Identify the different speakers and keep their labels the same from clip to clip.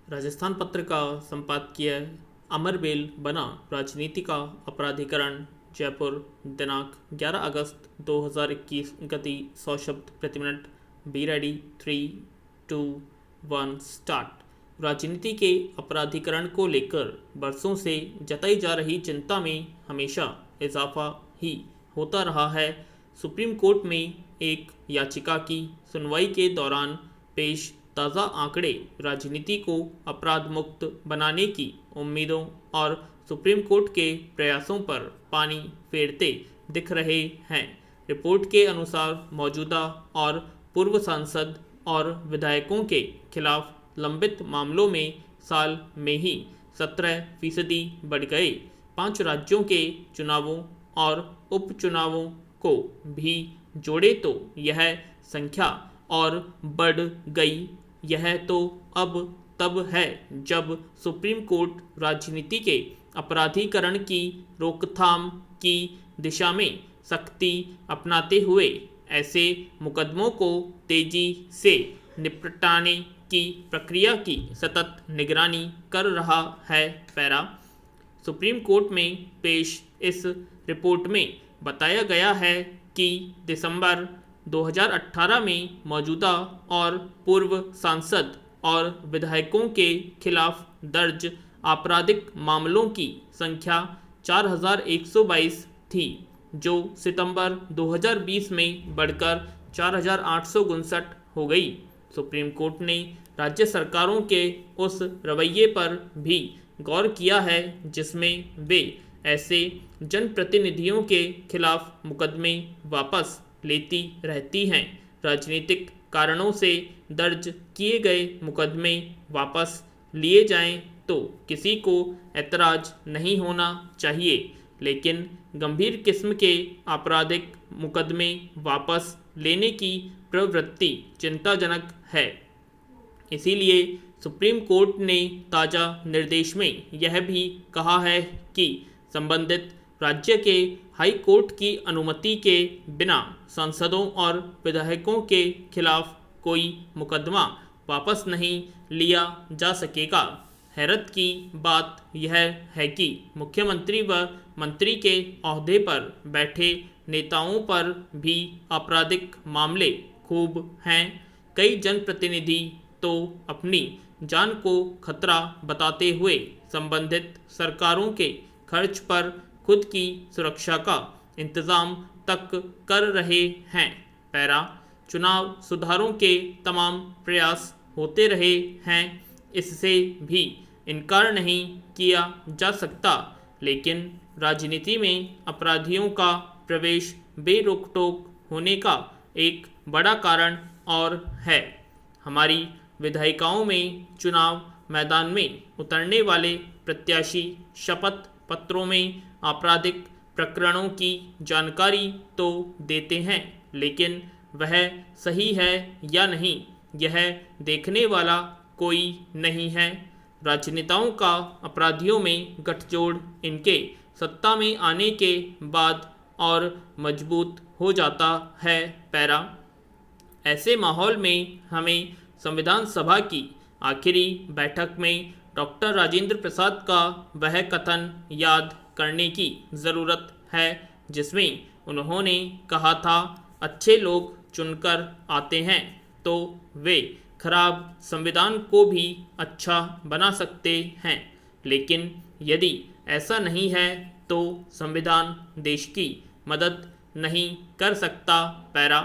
Speaker 1: राजस्थान पत्र का संपादकीय अमरबेल बना राजनीति का अपराधीकरण। जयपुर, दिनांक 11 अगस्त 2021। गति 100 शब्द प्रति मिनट। Be ready. 3, 2, 1 स्टार्ट। राजनीति के अपराधीकरण को लेकर बरसों से जताई जा रही चिंता में हमेशा इजाफा ही होता रहा है। सुप्रीम कोर्ट में एक याचिका की सुनवाई के दौरान पेश ताज़ा आंकड़े राजनीति को अपराध मुक्त बनाने की उम्मीदों और सुप्रीम कोर्ट के प्रयासों पर पानी फेरते दिख रहे हैं। रिपोर्ट के अनुसार मौजूदा और पूर्व सांसद और विधायकों के खिलाफ लंबित मामलों में साल में ही 17% बढ़ गए। 5 राज्यों के चुनावों और उपचुनावों को भी जोड़े तो यह संख्या और बढ़ गई। यह तो अब तब है जब सुप्रीम कोर्ट राजनीति के अपराधीकरण की रोकथाम की दिशा में सख्ती अपनाते हुए ऐसे मुकदमों को तेजी से निपटाने की प्रक्रिया की सतत निगरानी कर रहा है। पैरा। सुप्रीम कोर्ट में पेश इस रिपोर्ट में बताया गया है कि दिसंबर 2018 में मौजूदा और पूर्व सांसद और विधायकों के खिलाफ दर्ज आपराधिक मामलों की संख्या 4122 थी, जो सितंबर 2020 में बढ़कर 4859 हो गई। सुप्रीम कोर्ट ने राज्य सरकारों के उस रवैये पर भी गौर किया है जिसमें वे ऐसे जनप्रतिनिधियों के खिलाफ मुकदमे वापस लेती रहती हैं। राजनीतिक कारणों से दर्ज किए गए मुकदमे वापस लिए जाएं तो किसी को ऐतराज नहीं होना चाहिए, लेकिन गंभीर किस्म के आपराधिक मुकदमे वापस लेने की प्रवृत्ति चिंताजनक है। इसीलिए सुप्रीम कोर्ट ने ताज़ा निर्देश में यह भी कहा है कि संबंधित राज्य के हाई कोर्ट की अनुमति के बिना सांसदों और विधायकों के खिलाफ कोई मुकदमा वापस नहीं लिया जा सकेगा। हैरत की बात यह है कि मुख्यमंत्री व मंत्री के ओहदे पर बैठे नेताओं पर भी आपराधिक मामले खूब हैं। कई जनप्रतिनिधि तो अपनी जान को खतरा बताते हुए संबंधित सरकारों के खर्च पर खुद की सुरक्षा का इंतजाम तक कर रहे हैं। पैरा। चुनाव सुधारों के तमाम प्रयास होते रहे हैं, इससे भी इनकार नहीं किया जा सकता, लेकिन राजनीति में अपराधियों का प्रवेश बेरोक-टोक होने का एक बड़ा कारण और है। हमारी विधायिकाओं में चुनाव मैदान में उतरने वाले प्रत्याशी शपथ पत्रों में आपराधिक प्रकरणों की जानकारी तो देते हैं, लेकिन वह सही है या नहीं यह देखने वाला कोई नहीं है। राजनेताओं का अपराधियों में गठजोड़ इनके सत्ता में आने के बाद और मजबूत हो जाता है। पैरा। ऐसे माहौल में हमें संविधान सभा की आखिरी बैठक में डॉक्टर राजेंद्र प्रसाद का वह कथन याद करने की ज़रूरत है जिसमें उन्होंने कहा था, अच्छे लोग चुनकर आते हैं तो वे खराब संविधान को भी अच्छा बना सकते हैं, लेकिन यदि ऐसा नहीं है तो संविधान देश की मदद नहीं कर सकता। पैरा।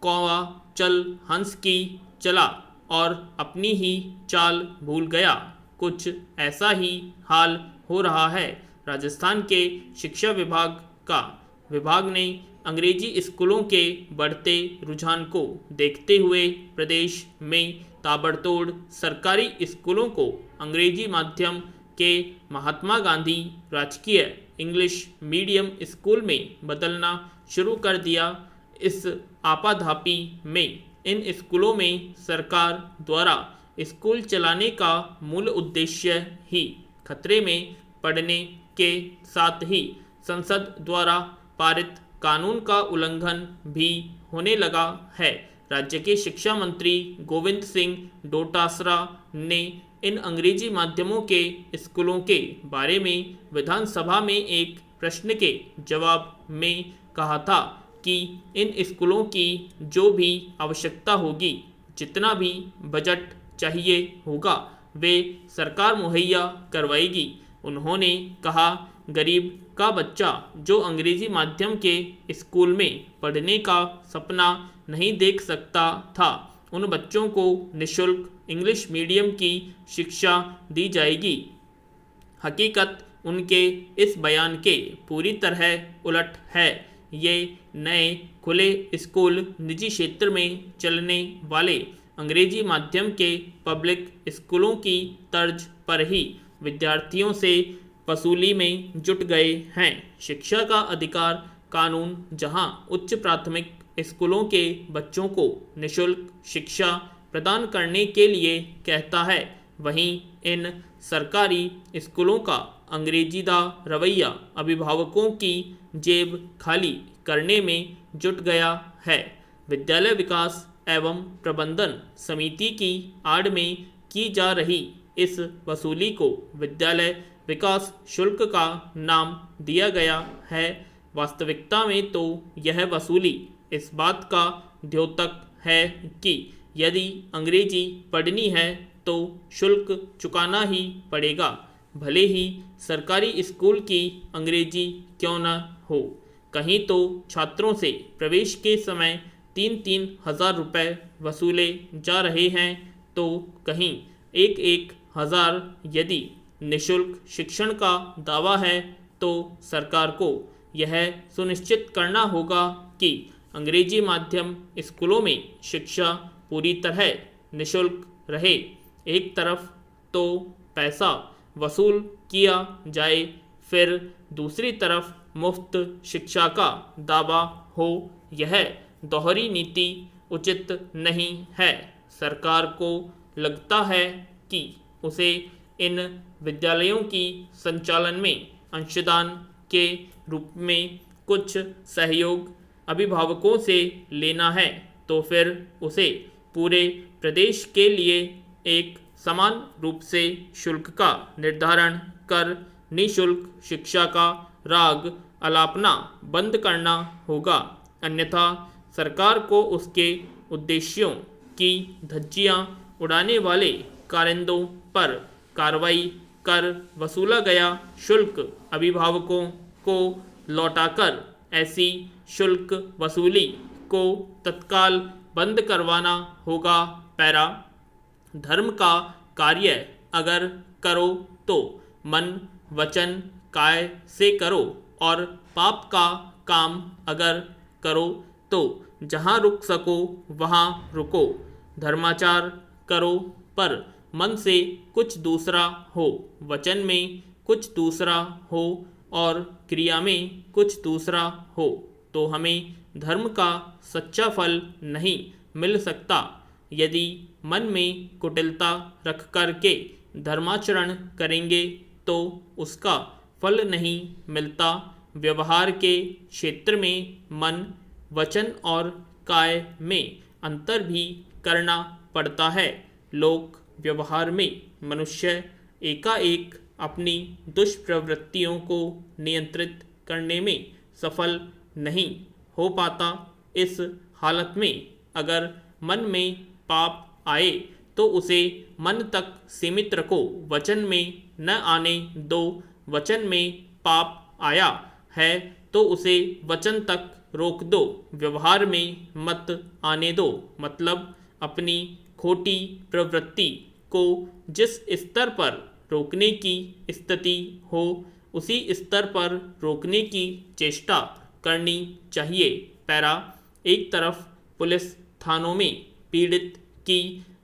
Speaker 1: कौवा चल हंस की चला और अपनी ही चाल भूल गया, कुछ ऐसा ही हाल हो रहा है राजस्थान के शिक्षा विभाग ने अंग्रेजी स्कूलों के बढ़ते रुझान को देखते हुए प्रदेश में ताबड़तोड़ सरकारी स्कूलों को अंग्रेजी माध्यम के महात्मा गांधी राजकीय इंग्लिश मीडियम स्कूल में बदलना शुरू कर दिया। इस आपाधापी में इन स्कूलों में सरकार द्वारा स्कूल चलाने का मूल उद्देश्य ही खतरे में पड़ने के साथ ही संसद द्वारा पारित कानून का उल्लंघन भी होने लगा है। राज्य के शिक्षा मंत्री गोविंद सिंह डोटासरा ने इन अंग्रेजी माध्यमों के स्कूलों के बारे में विधानसभा में एक प्रश्न के जवाब में कहा था कि इन स्कूलों की जो भी आवश्यकता होगी, जितना भी बजट चाहिए होगा, वे सरकार मुहैया करवाएगी। उन्होंने कहा, गरीब का बच्चा जो अंग्रेजी माध्यम के स्कूल में पढ़ने का सपना नहीं देख सकता था, उन बच्चों को निःशुल्क इंग्लिश मीडियम की शिक्षा दी जाएगी। हकीकत उनके इस बयान के पूरी तरह उलट है। ये नए खुले स्कूल निजी क्षेत्र में चलने वाले अंग्रेजी माध्यम के पब्लिक स्कूलों की तर्ज पर ही विद्यार्थियों से वसूली में जुट गए हैं। शिक्षा का अधिकार कानून जहां उच्च प्राथमिक स्कूलों के बच्चों को निःशुल्क शिक्षा प्रदान करने के लिए कहता है, वहीं इन सरकारी स्कूलों का अंग्रेजीदा रवैया अभिभावकों की जेब खाली करने में जुट गया है। विद्यालय विकास एवं प्रबंधन समिति की आड़ में की जा रही इस वसूली को विद्यालय विकास शुल्क का नाम दिया गया है। वास्तविकता में तो यह वसूली इस बात का द्योतक है कि यदि अंग्रेजी पढ़नी है तो शुल्क चुकाना ही पड़ेगा, भले ही सरकारी स्कूल की अंग्रेजी क्यों न हो। कहीं तो छात्रों से प्रवेश के समय 3-3 हज़ार रुपये वसूले जा रहे हैं, तो कहीं 1-1 हज़ार। यदि निःशुल्क शिक्षण का दावा है तो सरकार को यह सुनिश्चित करना होगा कि अंग्रेजी माध्यम स्कूलों में शिक्षा पूरी तरह निःशुल्क रहे। एक तरफ तो पैसा वसूल किया जाए, फिर दूसरी तरफ मुफ्त शिक्षा का दावा हो, यह दोहरी नीति उचित नहीं है। सरकार को लगता है कि उसे इन विद्यालयों की संचालन में अंशदान के रूप में कुछ सहयोग अभिभावकों से लेना है, तो फिर उसे पूरे प्रदेश के लिए एक समान रूप से शुल्क का निर्धारण कर निःशुल्क शिक्षा का राग अलापना बंद करना होगा। अन्यथा सरकार को उसके उद्देश्यों की धज्जियां उड़ाने वाले कारिंदों पर कार्रवाई कर वसूला गया शुल्क अभिभावकों को लौटाकर ऐसी शुल्क वसूली को तत्काल बंद करवाना होगा। पैरा, धर्म का कार्य अगर करो तो मन वचन काय से करो, और पाप का काम अगर करो तो जहाँ रुक सको वहाँ रुको। धर्माचार करो पर मन से कुछ दूसरा हो, वचन में कुछ दूसरा हो और क्रिया में कुछ दूसरा हो, तो हमें धर्म का सच्चा फल नहीं मिल सकता। यदि मन में कुटिलता रख कर के धर्माचरण करेंगे तो उसका फल नहीं मिलता। व्यवहार के क्षेत्र में मन, वचन और काय में अंतर भी करना पड़ता है। लोक व्यवहार में मनुष्य एकाएक अपनी दुष्प्रवृत्तियों को नियंत्रित करने में सफल नहीं हो पाता। इस हालत में अगर मन में पाप आए तो उसे मन तक सीमित रखो, वचन में न आने दो। वचन में पाप आया है तो उसे वचन तक रोक दो, व्यवहार में मत आने दो। मतलब अपनी खोटी प्रवृत्ति को जिस स्तर पर रोकने की स्थिति हो, उसी स्तर पर रोकने की चेष्टा करनी चाहिए। पैरा, एक तरफ पुलिस थानों में पीड़ित की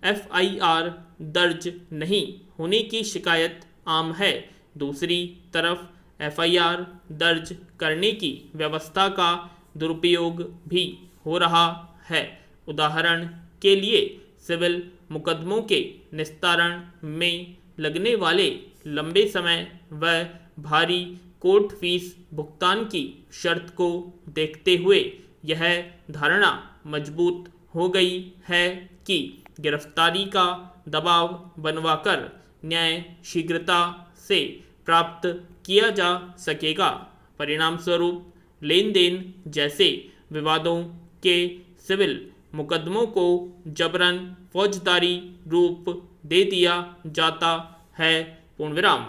Speaker 1: FIR दर्ज नहीं होने की शिकायत आम है, दूसरी तरफ FIR दर्ज करने की व्यवस्था का दुरुपयोग भी हो रहा है। उदाहरण के लिए सिविल मुकदमों के निस्तारण में लगने वाले लंबे समय व भारी कोर्ट फीस भुगतान की शर्त को देखते हुए यह धारणा मजबूत हो गई है कि गिरफ्तारी का दबाव बनवाकर न्याय शीघ्रता से प्राप्त किया जा सकेगा। परिणाम स्वरूप लेन देन जैसे विवादों के सिविल मुकदमों को जबरन फौजदारी रूप दे दिया जाता है। पूर्ण विराम।